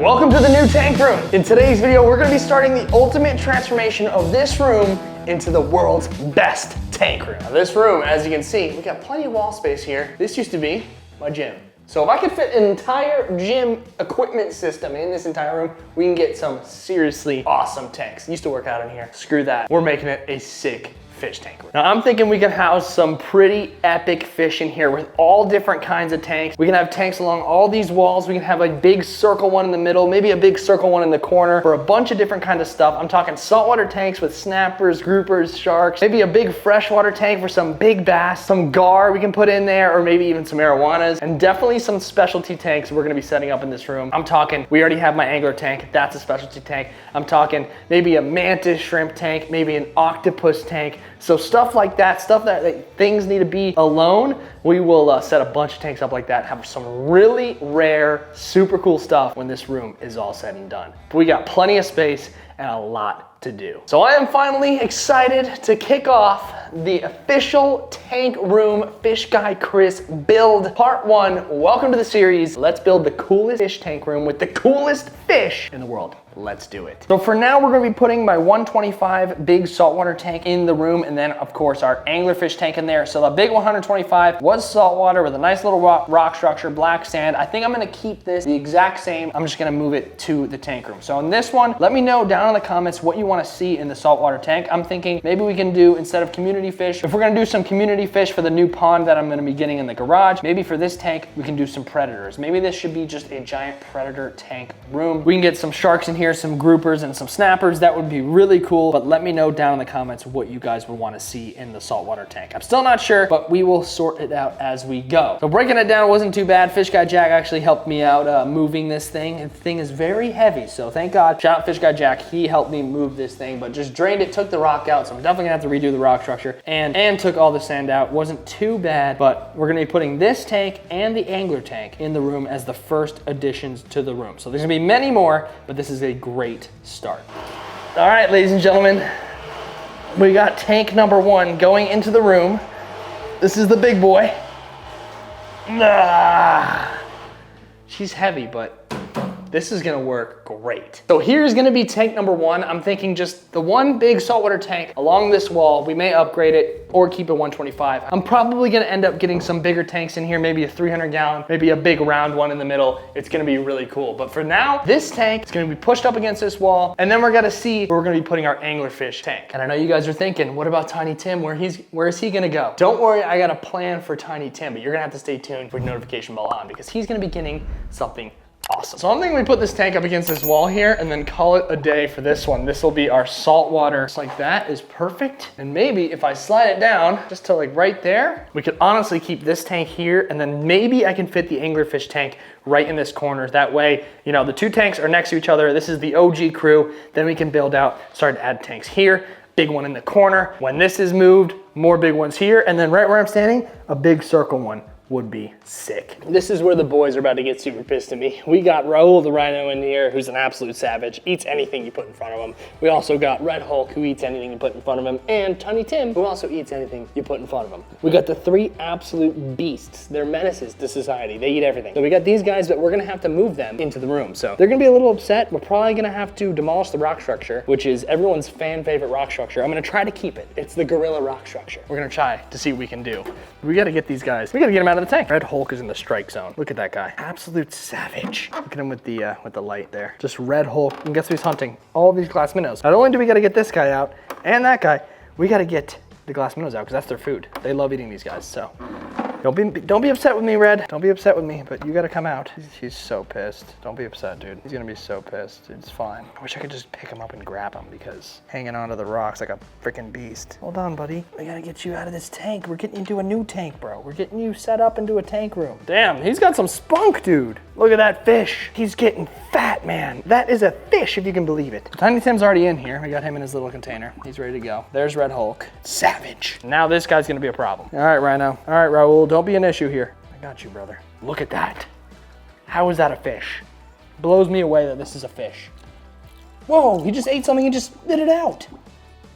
Welcome to the new tank room. In today's video, we're gonna be starting the ultimate transformation of this room into the world's best tank room. Now, this room, as you can see, we got plenty of wall space here. This used to be my gym. So if I could fit an entire gym equipment system in this entire room, we can get some seriously awesome tanks. Used to work out in here. Screw that. We're making it a sick fish tank room. Now I'm thinking we can house some pretty epic fish in here with all different kinds of tanks. We can have tanks along all these walls. We can have a big circle one in the middle, maybe a big circle one in the corner for a bunch of different kinds of stuff. I'm talking saltwater tanks with snappers, groupers, sharks, maybe a big freshwater tank for some big bass, some gar we can put in there, or maybe even some arowanas, and definitely some specialty tanks we're gonna be setting up in this room. I'm talking, we already have my angler tank, that's a specialty tank. I'm talking maybe a mantis shrimp tank, maybe an octopus tank. So stuff like that, stuff that things need to be alone, we will set a bunch of tanks up like that, have some really rare, super cool stuff when this room is all said and done. But we got plenty of space and a lot to do. So I am finally excited to kick off the official tank room Fish Guy Chris build part 1. Welcome to the series. Let's build the coolest fish tank room with the coolest fish in the world. Let's do it. So for now, we're gonna be putting my 125 big saltwater tank in the room, and then of course our anglerfish tank in there. So the big 125 was saltwater with a nice little rock structure, black sand. I think I'm gonna keep this the exact same. I'm just gonna move it to the tank room. So in this one, let me know down in the comments what you wanna see in the saltwater tank. I'm thinking maybe we can do, instead of community fish, if we're gonna do some community fish for the new pond that I'm gonna be getting in the garage, maybe for this tank, we can do some predators. Maybe this should be just a giant predator tank room. We can get some sharks in here, some groupers and some snappers. That would be really cool, but let me know down in the comments what you guys would want to see in the saltwater tank. I'm still not sure, but we will sort it out as we go. So breaking it down wasn't too bad. Fish Guy Jack actually helped me out moving this thing. The thing is very heavy, so thank God. Shout out Fish Guy Jack, he helped me move this thing, but just drained it, took the rock out, so I'm definitely gonna have to redo the rock structure, and took all the sand out. Wasn't too bad, but we're gonna be putting this tank and the angler tank in the room as the first additions to the room. So there's gonna be many more, but this is a great start. All right, ladies and gentlemen, we got tank number 1 going into the room. This is the big boy. She's heavy, but this is gonna work great. So here's gonna be tank number 1. I'm thinking just the one big saltwater tank along this wall. We may upgrade it or keep it 125. I'm probably gonna end up getting some bigger tanks in here, maybe a 300 gallon, maybe a big round one in the middle. It's gonna be really cool. But for now, this tank is gonna be pushed up against this wall, and then we're gonna see where we're gonna be putting our anglerfish tank. And I know you guys are thinking, what about Tiny Tim? Where is he gonna go? Don't worry, I got a plan for Tiny Tim, but you're gonna have to stay tuned with notification bell on because he's gonna be getting something awesome. So I'm thinking we put this tank up against this wall here and then call it a day for this one. This will be our saltwater. Just like that is perfect. And maybe if I slide it down just to like right there, we could honestly keep this tank here, and then maybe I can fit the anglerfish tank right in this corner. That way, you know, the two tanks are next to each other. This is the OG crew. Then we can build out, start to add tanks here, big one in the corner. When this is moved, more big ones here. And then right where I'm standing, a big circle one would be sick. This is where the boys are about to get super pissed at me. We got Raul the Rhino in here, who's an absolute savage, eats anything you put in front of him. We also got Red Hulk, who eats anything you put in front of him, and Tiny Tim, who also eats anything you put in front of him. We got the 3 absolute beasts. They're menaces to society. They eat everything. So we got these guys, but we're gonna have to move them into the room. So they're gonna be a little upset. We're probably gonna have to demolish the rock structure, which is everyone's fan favorite rock structure. I'm gonna try to keep it. It's the gorilla rock structure. We're gonna try to see what we can do. We gotta get these guys. We gotta get them out of the tank. Red Hulk is in the strike zone. Look at that guy. Absolute savage. Look at him with the light there. Just Red Hulk. And guess who's hunting? All these glass minnows. Not only do we gotta get this guy out and that guy, we gotta get the glass minnows out because that's their food. They love eating these guys, so. Don't be upset with me, Red. Don't be upset with me, but you gotta come out. He's so pissed. Don't be upset, dude. He's gonna be so pissed. It's fine. I wish I could just pick him up and grab him because hanging onto the rocks like a freaking beast. Hold on, buddy. We gotta get you out of this tank. We're getting you into a new tank, bro. We're getting you set up into a tank room. Damn, he's got some spunk, dude. Look at that fish. He's getting fat, man. That is a fish, if you can believe it. Tiny Tim's already in here. We got him in his little container. He's ready to go. There's Red Hulk. Savage. Now this guy's gonna be a problem. All right, Rhino. All right, Raul, don't be an issue here. I got you, brother. Look at that. How is that a fish? Blows me away that this is a fish. Whoa, he just ate something and just spit it out.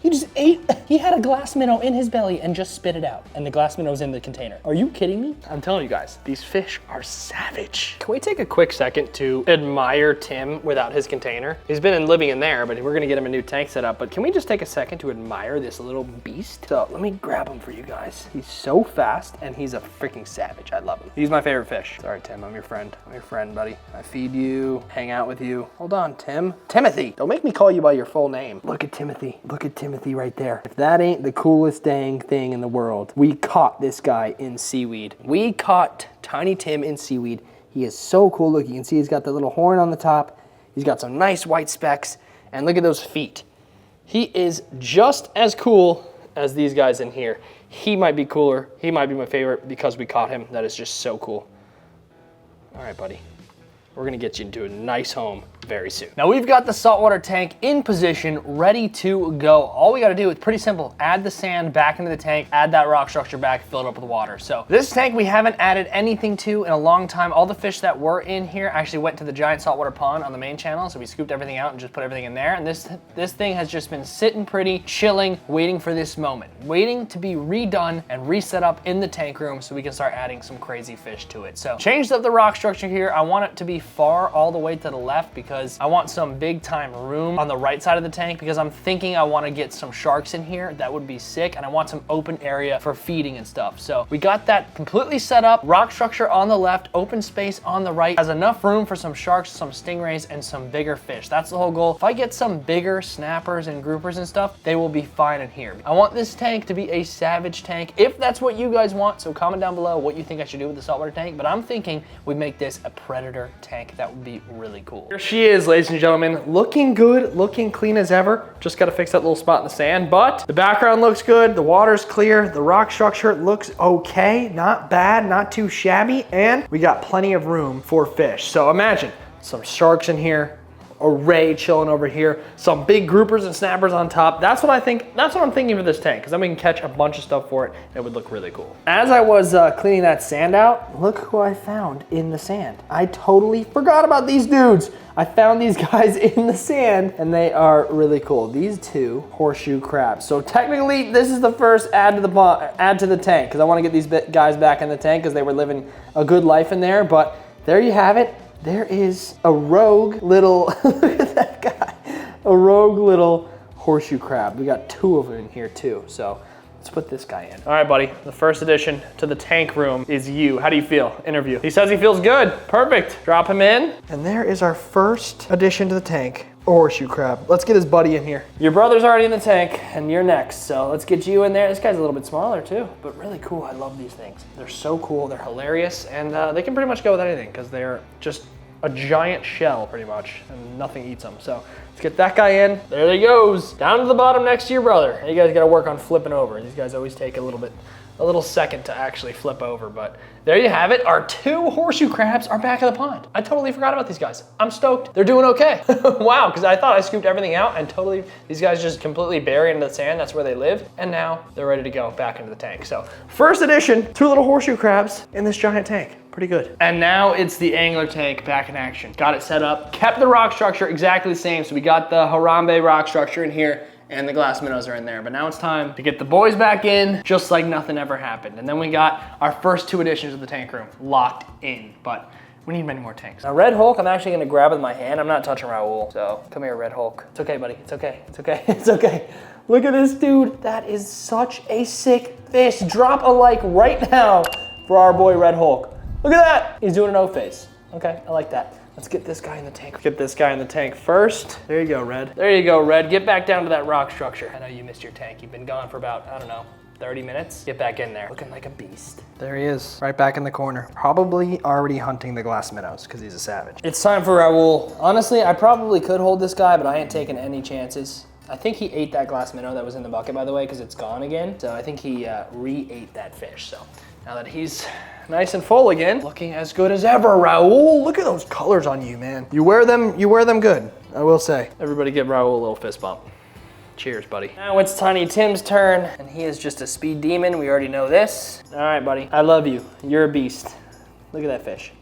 He just ate, he had a glass minnow in his belly and just spit it out. And the glass minnow's in the container. Are you kidding me? I'm telling you guys, these fish are savage. Can we take a quick second to admire Tim without his container? He's been living in there, but we're gonna get him a new tank set up. But can we just take a second to admire this little beast? So let me grab him for you guys. He's so fast and he's a freaking savage. I love him. He's my favorite fish. Sorry, Tim, I'm your friend. I'm your friend, buddy. I feed you, hang out with you. Hold on, Tim. Timothy, don't make me call you by your full name. Look at Timothy. Look at Timothy right there. If that ain't the coolest dang thing in the world, we caught this guy in seaweed. We caught Tiny Tim in seaweed. He is so cool. Look, you can see he's got the little horn on the top. He's got some nice white specks. And look at those feet. He is just as cool as these guys in here. He might be cooler. He might be my favorite because we caught him. That is just so cool. All right, buddy. We're gonna get you into a nice home very soon. Now we've got the saltwater tank in position, ready to go. All we gotta do is pretty simple. Add the sand back into the tank, add that rock structure back, fill it up with water. So this tank we haven't added anything to in a long time. All the fish that were in here actually went to the giant saltwater pond on the main channel. So we scooped everything out and just put everything in there. And this thing has just been sitting pretty, chilling, waiting for this moment, waiting to be redone and reset up in the tank room so we can start adding some crazy fish to it. So changed up the rock structure here. I want it to be far all the way to the left because I want some big time room on the right side of the tank because I'm thinking I want to get some sharks in here. That would be sick. And I want some open area for feeding and stuff. So we got that completely set up. Rock structure on the left, open space on the right. Has enough room for some sharks, some stingrays, and some bigger fish. That's the whole goal. If I get some bigger snappers and groupers and stuff, they will be fine in here. I want this tank to be a savage tank if that's what you guys want. So comment down below what you think I should do with the saltwater tank. But I'm thinking we make this a predator tank. That would be really cool. Here she is, ladies and gentlemen, looking good, looking clean as ever. Just got to fix that little spot in the sand, but the background looks good. The water's clear. The rock structure looks okay. Not bad, not too shabby. And we got plenty of room for fish. So imagine some sharks in here, a ray chilling over here, some big groupers and snappers on top. That's what I think, that's what I'm thinking for this tank, because then we can catch a bunch of stuff for it. It would look really cool. As I was cleaning that sand out, look who I found in the sand. I totally forgot about these dudes. I found these guys in the sand and they are really cool. These two horseshoe crabs. So technically this is the first add to the tank because I want to get these guys back in the tank because they were living a good life in there. But there you have it. There is a rogue little, look at that guy, a rogue little horseshoe crab. We got two of them in here too. So let's put this guy in. All right, buddy, the first addition to the tank room is you. How do you feel? Interview. He says he feels good. Perfect. Drop him in. And there is our first addition to the tank, a horseshoe crab. Let's get his buddy in here. Your brother's already in the tank and you're next. So let's get you in there. This guy's a little bit smaller too, but really cool. I love these things. They're so cool. They're hilarious. And they can pretty much go with anything because they're just a giant shell pretty much and nothing eats them. So let's get that guy in. There he goes. Down to the bottom next to your brother. And you guys gotta work on flipping over. These guys always take a little second to actually flip over, but there you have it. Our two horseshoe crabs are back in the pond. I totally forgot about these guys. I'm stoked. They're doing okay. Wow, because I thought I scooped everything out and totally, these guys just completely bury into the sand. That's where they live. And now they're ready to go back into the tank. So first addition, two little horseshoe crabs in this giant tank. Pretty good. And now it's the angler tank back in action. Got it set up, kept the rock structure exactly the same. So we got the Harambe rock structure in here and the glass minnows are in there. But now it's time to get the boys back in just like nothing ever happened. And then we got our first two additions of the tank room locked in, but we need many more tanks. Now Red Hulk, I'm actually gonna grab with my hand. I'm not touching Raul, so come here, Red Hulk. It's okay, buddy, it's okay, it's okay, it's okay. Look at this dude. That is such a sick fish. Drop a like right now for our boy Red Hulk. Look at that. He's doing an O face. Okay, I like that. Let's get this guy in the tank. Get this guy in the tank first. There you go, Red. There you go, Red. Get back down to that rock structure. I know you missed your tank. You've been gone for about, I don't know, 30 minutes. Get back in there. Looking like a beast. There he is, right back in the corner. Probably already hunting the glass minnows because he's a savage. It's time for Raul. Honestly, I probably could hold this guy, but I ain't taking any chances. I think he ate that glass minnow that was in the bucket, by the way, because it's gone again. So I think he re-ate that fish. So now that he's nice and full again, looking as good as ever, Raul. Look at those colors on you, man. You wear them good, I will say. Everybody give Raul a little fist bump. Cheers, buddy. Now it's Tiny Tim's turn, and he is just a speed demon. We already know this. All right, buddy. I love you. You're a beast. Look at that fish.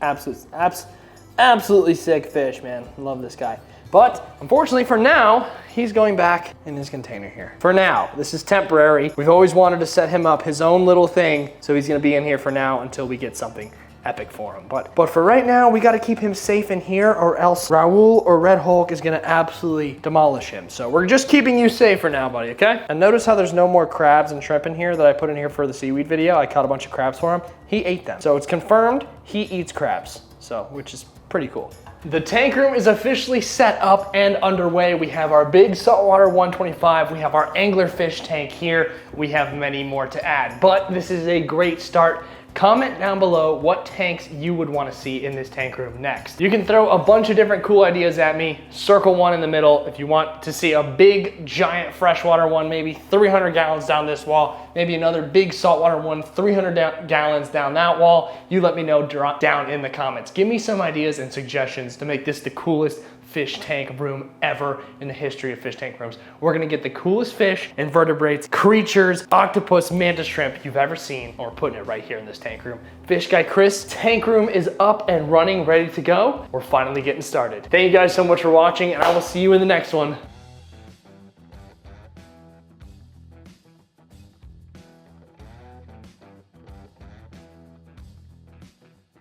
Absolutely sick fish, man. Love this guy. But unfortunately for now, he's going back in his container here. For now, this is temporary. We've always wanted to set him up his own little thing, so he's gonna be in here for now until we get something epic for him. But for right now, we gotta keep him safe in here or else Raul or Red Hulk is gonna absolutely demolish him. So we're just keeping you safe for now, buddy, okay? And notice how there's no more crabs and shrimp in here that I put in here for the seaweed video. I caught a bunch of crabs for him. He ate them. So it's confirmed he eats crabs, so which is pretty cool. The tank room is officially set up and underway. We have our big saltwater 125. We have our anglerfish tank here. We have many more to add, but this is a great start. Comment down below what tanks you would want to see in this tank room next. You can throw a bunch of different cool ideas at me. Circle one in the middle if you want to see a big giant freshwater one, maybe 300 gallons down this wall, maybe another big saltwater one, 300 gallons down that wall. You let me know down in the comments. Give me some ideas and suggestions to make this the coolest fish tank room ever in the history of fish tank rooms. We're gonna get the coolest fish, invertebrates, creatures, octopus, mantis shrimp you've ever seen, and we're putting it right here in this tank room. Fish guy Chris, tank room is up and running, ready to go. We're finally getting started. Thank you guys so much for watching, and I will see you in the next one.